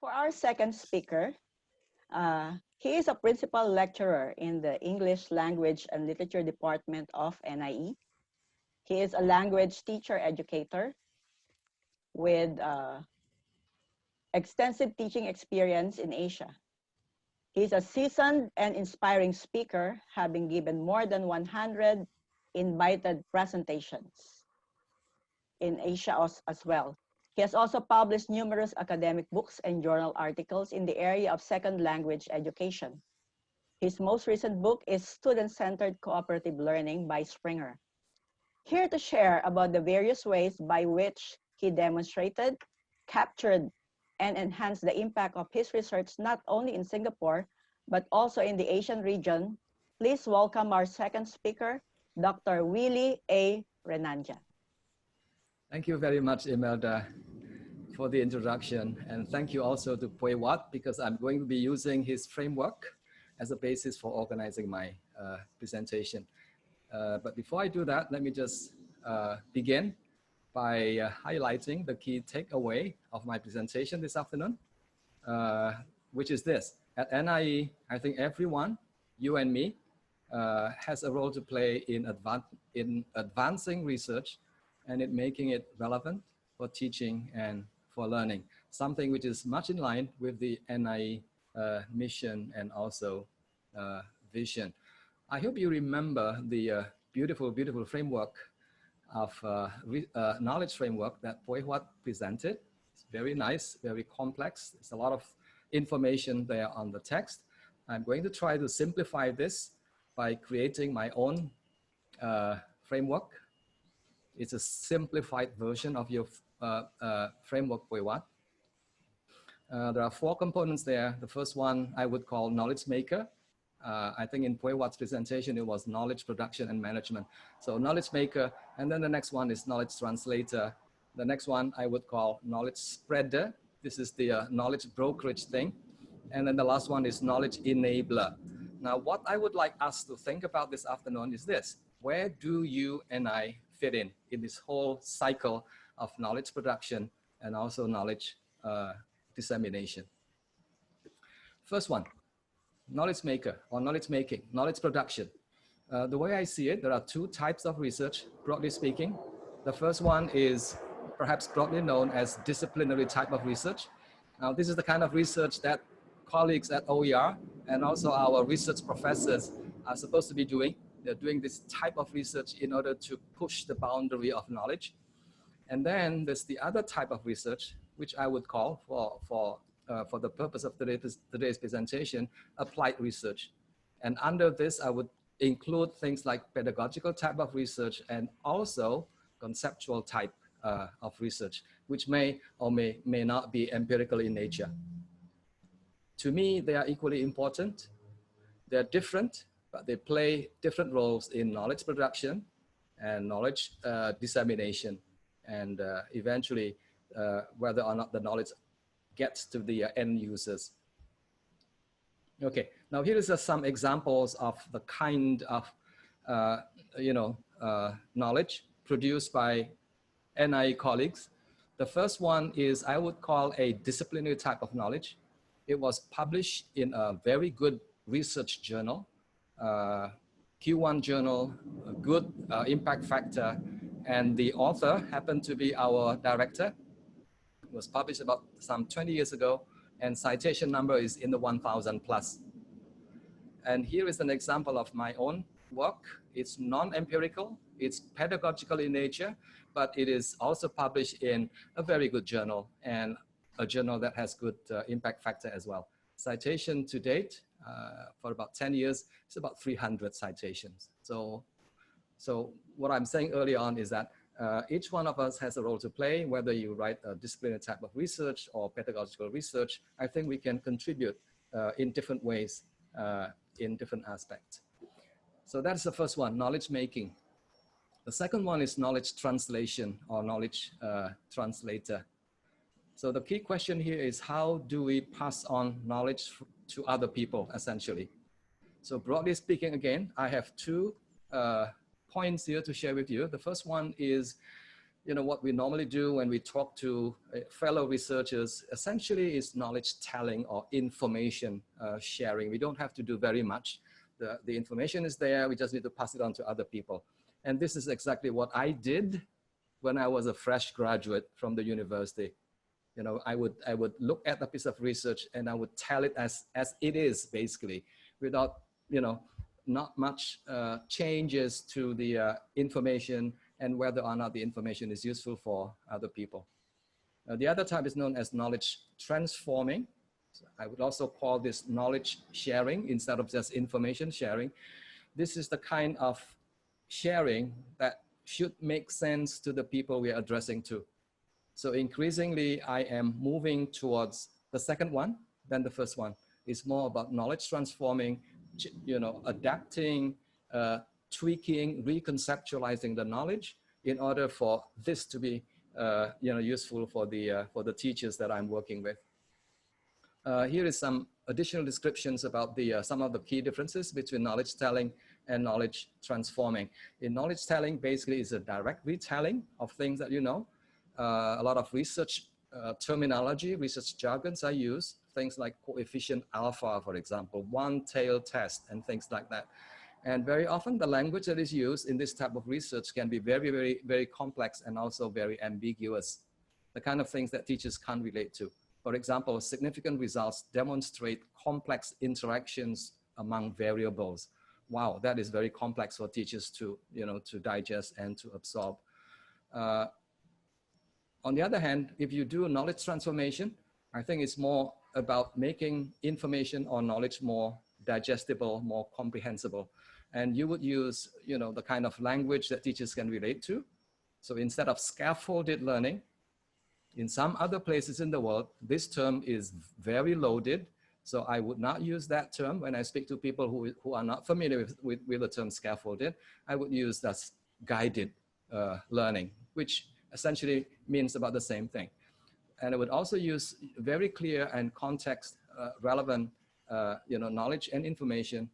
For our second speaker, he is a principal lecturer in the English Language and Literature Department of NIE. He is a language teacher educator with extensive teaching experience in Asia. He's a seasoned and inspiring speaker, having given more than 100 invited presentations in Asia as well. He has also published numerous academic books and journal articles in the area of second language education. His most recent book is Student-Centered Cooperative Learning by Springer. Here to share about the various ways by which he demonstrated, captured, and enhanced the impact of his research not only in Singapore, but also in the Asian region, please welcome our second speaker, Dr. Willie A. Renanja. Thank you very much, Imelda, for the introduction. And thank you also to Pui Wat, because I'm going to be using his framework as a basis for organizing my presentation. But before I do that, let me just begin by highlighting the key takeaway of my presentation this afternoon, which is this. At NIE, I think everyone, you and me, has a role to play in advancing research and in making it relevant for teaching and for learning, something which is much in line with the NIE mission and also vision. I hope you remember the beautiful framework of knowledge framework that Pui Wat presented. It's very nice, very complex. There's a lot of information there on the text. I'm going to try to simplify this by creating my own framework. It's a simplified version of your framework, Pui Wat. There are 4 components there. The first one I would call knowledge maker. I think in Pui Wat's presentation, it was knowledge production and management. So knowledge maker, and then the next one is knowledge translator. The next one I would call knowledge spreader. This is the knowledge brokerage thing. And then the last one is knowledge enabler. Now, what I would like us to think about this afternoon is this. Where do you and I fit in this whole cycle of knowledge production and also knowledge dissemination? First one, knowledge maker or knowledge making, knowledge production. The way I see it, there are 2 types of research, broadly speaking. The first one is perhaps broadly known as disciplinary type of research. Now, this is the kind of research that colleagues at OER and also our research professors are supposed to be doing. They're doing this type of research in order to push the boundary of knowledge. And then there's the other type of research, which I would call for the purpose of today's presentation, applied research. And under this, I would include things like pedagogical type of research and also conceptual type of research, which may or may not be empirical in nature. To me, they are equally important. They're different, but they play different roles in knowledge production and knowledge dissemination, and eventually whether or not the knowledge gets to the end users. Okay, now here is some examples of the kind of knowledge produced by NIE colleagues. The first one is I would call a disciplinary type of knowledge. It was published in a very good research journal, Q1 journal, a good impact factor, and the author happened to be our director. It was published about some 20 years ago, and citation number is in the 1,000 plus. And here is an example of my own work. It's non-empirical, it's pedagogical in nature, but it is also published in a very good journal and a journal that has good impact factor as well. Citation to date for about 10 years, it's about 300 citations. So what I'm saying early on is that each one of us has a role to play, whether you write a disciplinary type of research or pedagogical research. I think we can contribute in different ways, in different aspects. So that's the first one, knowledge making. The second one is knowledge translation or knowledge translator. So the key question here is how do we pass on knowledge to other people, essentially? So broadly speaking, again, I have 2 points here to share with you. The first one is what we normally do when we talk to fellow researchers essentially is knowledge telling or information sharing. We don't have to do very much. The information is there. We just need to pass it on to other people. And this is exactly what I did when I was a fresh graduate from the university. I would look at a piece of research and I would tell it as it is, basically, without, not much changes to the information and whether or not the information is useful for other people. The other type is known as knowledge transforming. So I would also call this knowledge sharing instead of just information sharing. This is the kind of sharing that should make sense to the people we are addressing to. So increasingly, I am moving towards the second one than the first one. It's more about knowledge transforming, adapting, tweaking, reconceptualizing the knowledge in order for this to be, useful for the teachers that I'm working with. Here is some additional descriptions about some of the key differences between knowledge telling and knowledge transforming. In knowledge telling, basically, is a direct retelling of things that you know. A lot of research terminology, research jargons are used, things like coefficient alpha, for example, one-tailed test, and things like that. And very often the language that is used in this type of research can be very, very, very complex and also very ambiguous. The kind of things that teachers can't relate to. For example, significant results demonstrate complex interactions among variables. Wow, that is very complex for teachers to, to digest and to absorb. On the other hand, if you do knowledge transformation, I think it's more about making information or knowledge more digestible, more comprehensible. And you would use, the kind of language that teachers can relate to. So instead of scaffolded learning, in some other places in the world, this term is very loaded. So I would not use that term when I speak to people who are not familiar with the term scaffolded. I would use that guided learning, which essentially means about the same thing. And I would also use very clear and context relevant knowledge and information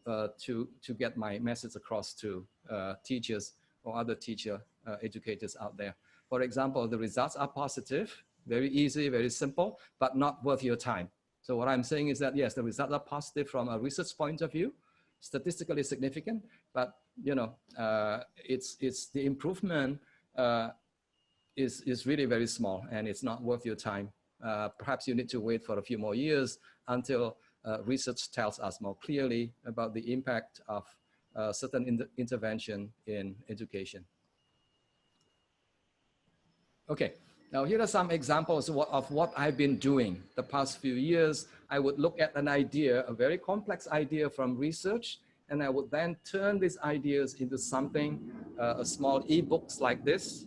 to get my message across to teachers or other educators out there. For example, the results are positive, very easy, very simple, but not worth your time. So what I'm saying is that, yes, the results are positive from a research point of view, statistically significant, but it's the improvement is really very small and it's not worth your time. Perhaps you need to wait for a few more years until research tells us more clearly about the impact of certain intervention in education. Okay, now here are some examples of what I've been doing the past few years. I would look at an idea, a very complex idea from research, and I would then turn these ideas into something, a small ebooks like this,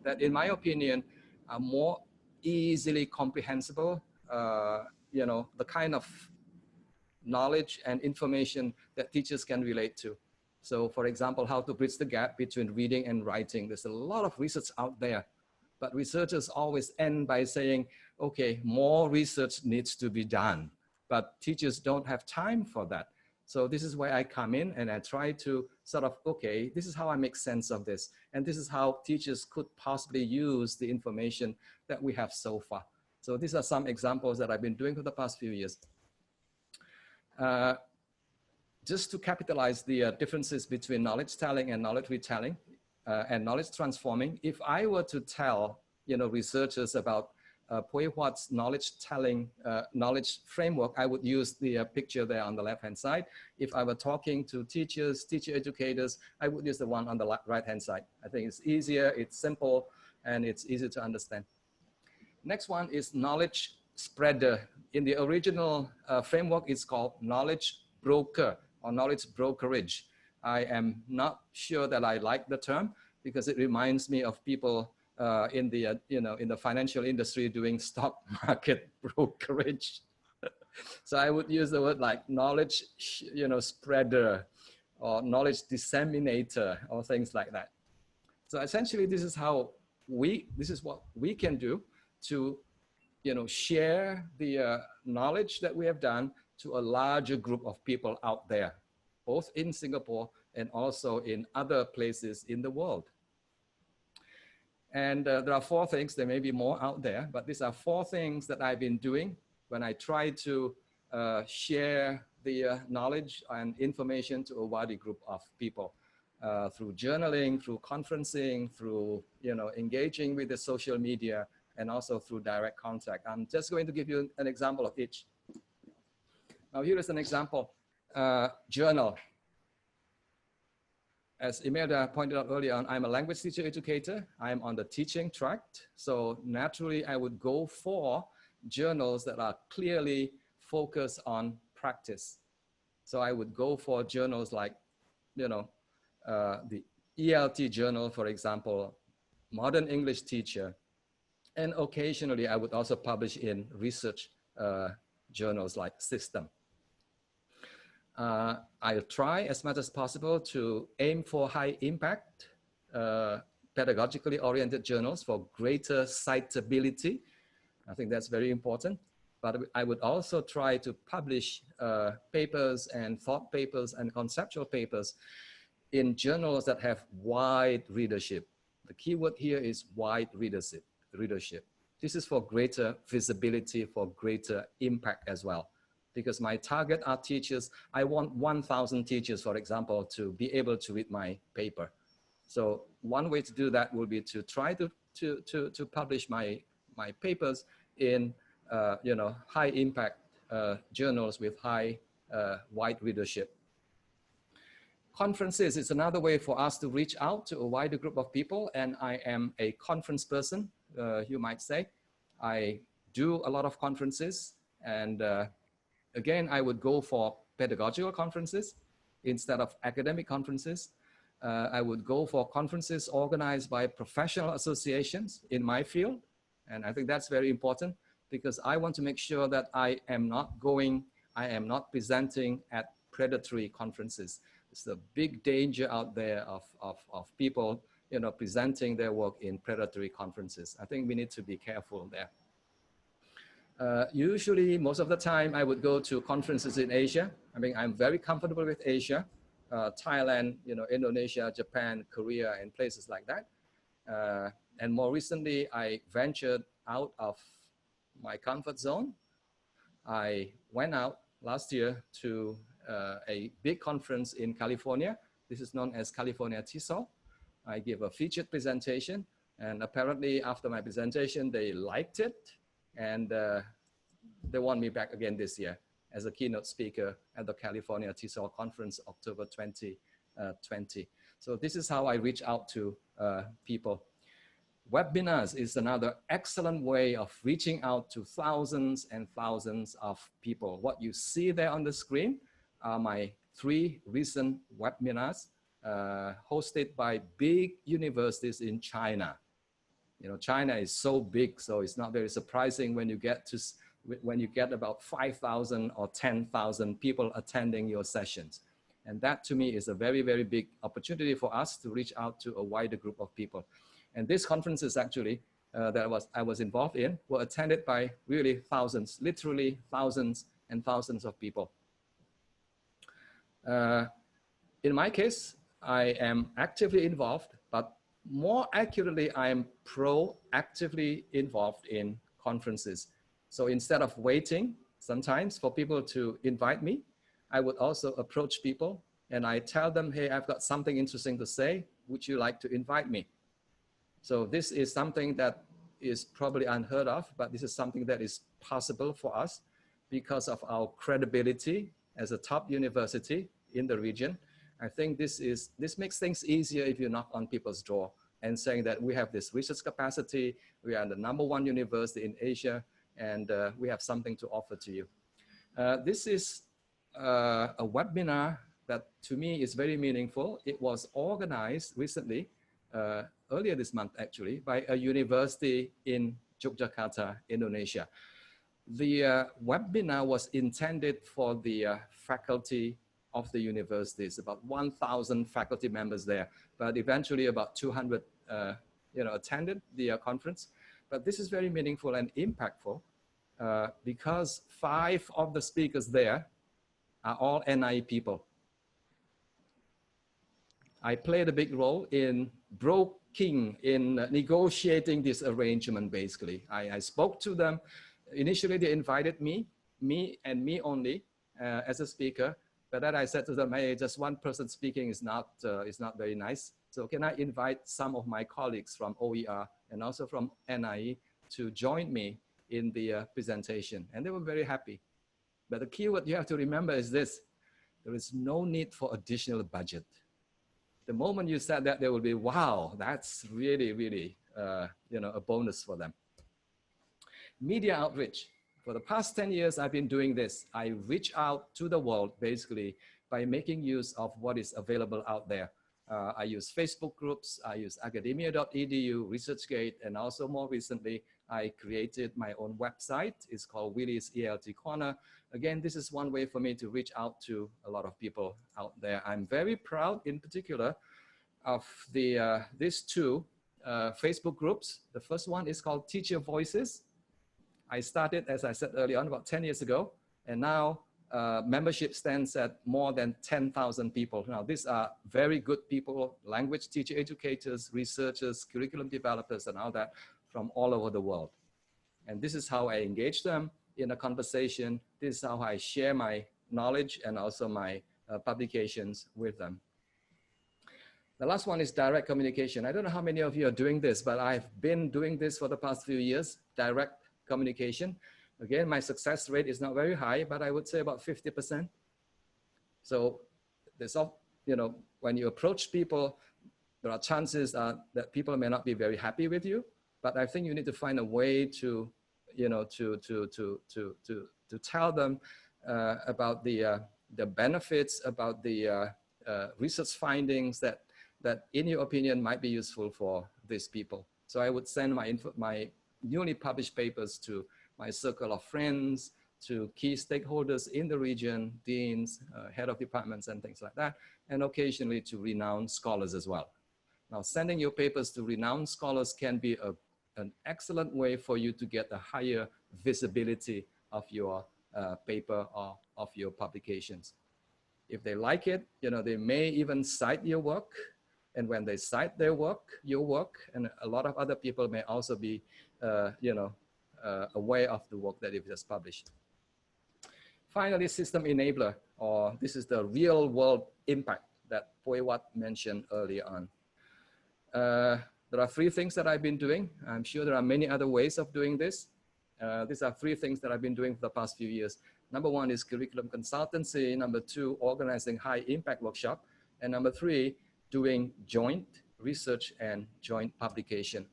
that in my opinion are more easily comprehensible, the kind of knowledge and information that teachers can relate to. So for example, how to bridge the gap between reading and writing. There's a lot of research out there, but researchers always end by saying, okay, more research needs to be done, but teachers don't have time for that. So this is where I come in and I try to sort of, okay, this is how I make sense of this. And this is how teachers could possibly use the information that we have so far. So these are some examples that I've been doing for the past few years. Just to capitalize the differences between knowledge telling and knowledge retelling and knowledge transforming, if I were to tell, researchers about Pui Huat's knowledge telling, knowledge framework, I would use the picture there on the left-hand side. If I were talking to teachers, teacher educators, I would use the one on the right-hand side. I think it's easier, it's simple, and it's easy to understand. Next one is knowledge spreader. In the original framework, it's called knowledge broker or knowledge brokerage. I am not sure that I like the term because it reminds me of people in the financial industry doing stock market brokerage. So I would use the word like knowledge, spreader or knowledge disseminator or things like that. So essentially, this is what we can do to, share the knowledge that we have done to a larger group of people out there, both in Singapore and also in other places in the world. And there are 4 things, there may be more out there, but these are 4 things that I've been doing when I try to share the knowledge and information to a wider group of people through journaling, through conferencing, through engaging with the social media, and also through direct contact. I'm just going to give you an example of each. Now here is an example, journal. As Imelda pointed out earlier on, I'm a language teacher educator. I'm on the teaching track. So naturally, I would go for journals that are clearly focused on practice. So I would go for journals like, the ELT journal, for example, Modern English Teacher. And occasionally, I would also publish in research journals like System. I'll try as much as possible to aim for high impact, pedagogically oriented journals for greater citability. I think that's very important. But I would also try to publish papers and thought papers and conceptual papers in journals that have wide readership. The key word here is wide readership. This is for greater visibility, for greater impact as well. Because my target are teachers. I want 1,000 teachers, for example, to be able to read my paper. So one way to do that will be to try to publish my papers in high impact journals with high wide readership. Conferences is another way for us to reach out to a wider group of people, and I am a conference person, you might say. I do a lot of conferences, and again, I would go for pedagogical conferences instead of academic conferences. I would go for conferences organized by professional associations in my field. And I think that's very important because I want to make sure that I am not presenting at predatory conferences. It's a big danger out there of people, presenting their work in predatory conferences. I think we need to be careful there. Usually, most of the time, I would go to conferences in Asia. I mean, I'm very comfortable with Asia, Thailand, Indonesia, Japan, Korea, and places like that. And more recently, I ventured out of my comfort zone. I went out last year to a big conference in California. This is known as California TESOL. I gave a featured presentation, and apparently after my presentation, they liked it. And they want me back again this year as a keynote speaker at the California TESOL conference, October 2020. So this is how I reach out to people. Webinars is another excellent way of reaching out to thousands and thousands of people. What you see there on the screen are my 3 recent webinars hosted by big universities in China. China is so big, so it's not very surprising when you get about 5,000 or 10,000 people attending your sessions. And that to me is a very, very big opportunity for us to reach out to a wider group of people. And these conferences actually that I was involved in were attended by really thousands, literally thousands and thousands of people. In my case, I am actively involved, but more accurately, I am proactively involved in conferences. So instead of waiting sometimes for people to invite me, I would also approach people and I tell them, hey, I've got something interesting to say. Would you like to invite me? So this is something that is probably unheard of, but this is something that is possible for us because of our credibility as a top university in the region. I think this makes things easier if you knock on people's door and saying that we have this research capacity, we are the #1 university in Asia, and we have something to offer to you. This is a webinar that to me is very meaningful. It was organized recently, earlier this month actually, by a university in Yogyakarta, Indonesia. The webinar was intended for the faculty of the universities, about 1,000 faculty members there, but eventually about 200 attended the conference. But this is very meaningful and impactful because 5 of the speakers there are all NIE people. I played a big role in king in negotiating this arrangement, basically. I spoke to them. Initially, they invited me and me only as a speaker. But then I said to them, hey, just one person speaking is not very nice. So can I invite some of my colleagues from OER and also from NIE to join me in the presentation? And they were very happy. But the keyword you have to remember is this: there is no need for additional budget. The moment you said that, they will be, wow, that's really, really, a bonus for them. Media outreach. For the past 10 years, I've been doing this. I reach out to the world basically by making use of what is available out there. I use Facebook groups, I use academia.edu, ResearchGate, and also more recently, I created my own website. It's called Willy's ELT Corner. Again, this is one way for me to reach out to a lot of people out there. I'm very proud in particular of these two Facebook groups. The first one is called Teacher Voices. I started, as I said earlier on, about 10 years ago, and now membership stands at more than 10,000 people. Now, these are very good people, language teacher educators, researchers, curriculum developers, and all that from all over the world. And this is how I engage them in a conversation. This is how I share my knowledge and also my publications with them. The last one is direct communication. I don't know how many of you are doing this, but I've been doing this for the past few years, direct communication. Again, my success rate is not very high, but I would say about 50%. So there's all, when you approach people, there are chances that people may not be very happy with you, but I think you need to find a way to, to tell them about the benefits, about the research findings that in your opinion might be useful for these people. So I would send my newly published papers to my circle of friends, to key stakeholders in the region, deans, head of departments and things like that, and occasionally to renowned scholars as well. Now, sending your papers to renowned scholars can be an excellent way for you to get a higher visibility of your paper or of your publications. If they like it, they may even cite your work. And when they cite their work, your work, and a lot of other people may also be, aware of the work that you've just published. Finally, system enabler, or this is the real world impact that Poi Wat mentioned earlier on. There are three things that I've been doing. I'm sure there are many other ways of doing this. These are three things that I've been doing for the past few years. Number one is curriculum consultancy. Number two, organizing high impact workshop. And number three, doing joint research and joint publication.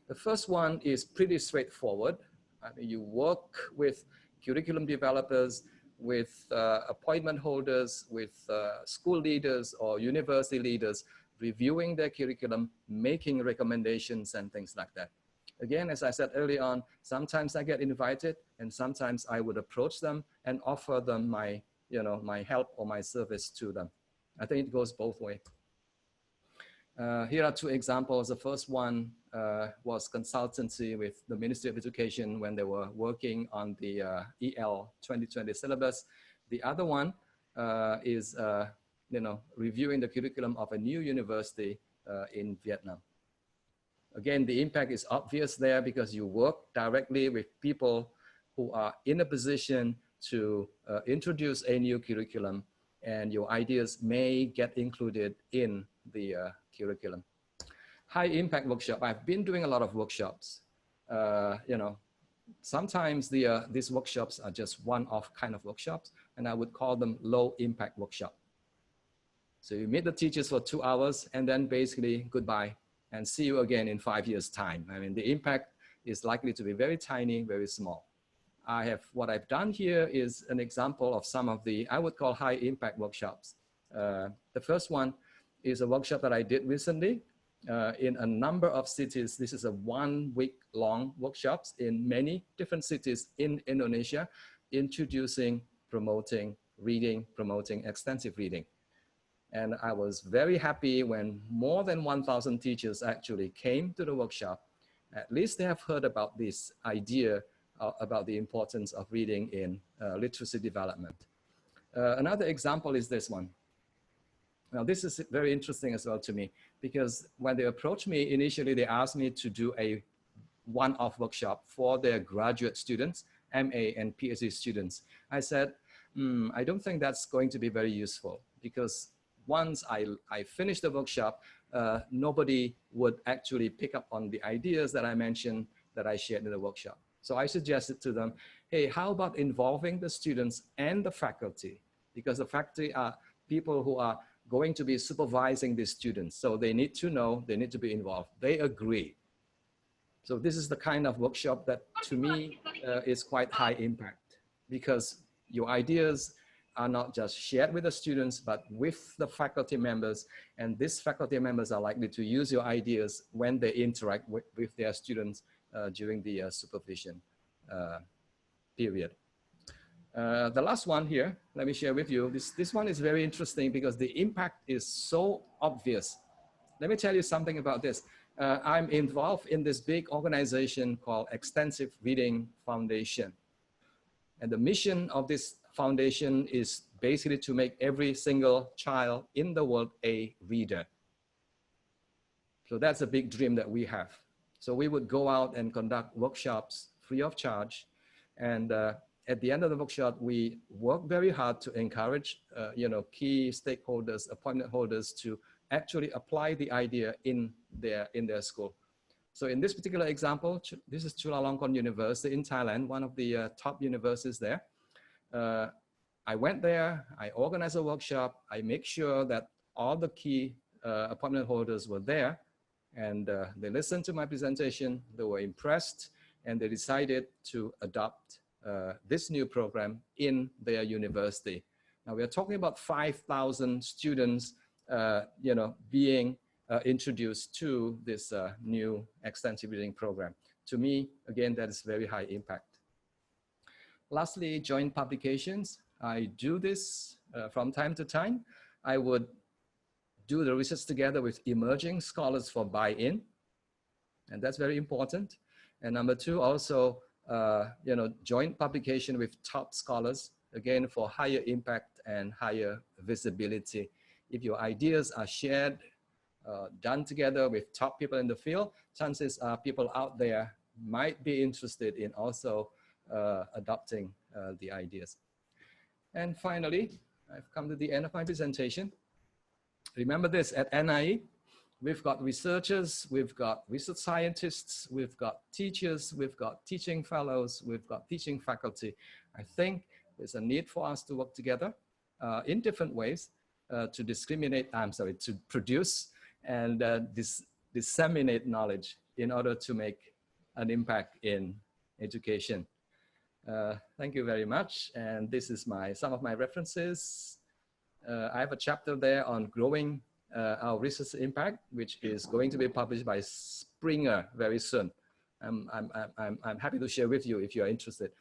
The first one is pretty straightforward. I mean, you work with curriculum developers, with appointment holders, with school leaders or university leaders, reviewing their curriculum, making recommendations and things like that. Again, as I said early on, sometimes I get invited and sometimes I would approach them and offer them my, my help or my service to them. I think it goes both ways. Here are two examples. The first one was consultancy with the Ministry of Education when they were working on the EL 2020 syllabus. The other one is reviewing the curriculum of a new university in Vietnam. Again, the impact is obvious there because you work directly with people who are in a position to introduce a new curriculum, and your ideas may get included in the curriculum. High impact workshop. I've been doing a lot of workshops. Sometimes these workshops are just one-off kind of workshops, and I would call them low impact workshop. So you meet the teachers for 2 hours and then basically goodbye and see you again in 5 years' time. I mean, the impact is likely to be very tiny, very small. What I've done here is an example of some of the, I would call high impact workshops. The first one is a workshop that I did recently in a number of cities. This is a 1 week long workshops in many different cities in Indonesia, introducing, promoting reading, promoting extensive reading. And I was very happy when more than 1,000 teachers actually came to the workshop. At least they have heard about this idea about the importance of reading in literacy development. Another example is this one. Now, this is very interesting as well to me, because when they approached me, initially they asked me to do a one-off workshop for their graduate students, MA and PhD students. I said, I don't think that's going to be very useful, because once I finish the workshop, nobody would actually pick up on the ideas that I mentioned that I shared in the workshop. So I suggested to them, hey, how about involving the students and the faculty? Because the faculty are people who are going to be supervising these students. So they need to know, they need to be involved. They agree. So this is the kind of workshop that to me is quite high impact, because your ideas are not just shared with the students, but with the faculty members. And these faculty members are likely to use your ideas when they interact with their students during the supervision period. The last one here, let me share with you. This one is very interesting because the impact is so obvious. Let me tell you something about this. I'm involved in this big organization called Extensive Reading Foundation. And the mission of this foundation is basically to make every single child in the world a reader. So that's a big dream that we have. So we would go out and conduct workshops free of charge. And at the end of the workshop, we work very hard to encourage key stakeholders, appointment holders to actually apply the idea in their school. So in this particular example, this is Chulalongkorn University in Thailand, one of the top universities there. I went there, I organized a workshop, I make sure that all the key appointment holders were there, and they listened to my presentation, they were impressed, and they decided to adopt this new program in their university. Now we are talking about 5,000 students being introduced to this new extensive reading program. To me, again, that is very high impact. Lastly, joint publications. I do this from time to time. I would do the research together with emerging scholars for buy-in, and that's very important. And number two, also, joint publication with top scholars, again, for higher impact and higher visibility. If your ideas are shared, done together with top people in the field, chances are people out there might be interested in also adopting the ideas. And finally, I've come to the end of my presentation. Remember this, at NIE, we've got researchers, we've got research scientists, we've got teachers, we've got teaching fellows, we've got teaching faculty. I think there's a need for us to work together in different ways to produce and disseminate knowledge in order to make an impact in education. Thank you very much. And this is some of my references. I have a chapter there on growing our research impact, which is going to be published by Springer very soon. I'm happy to share with you if you're interested.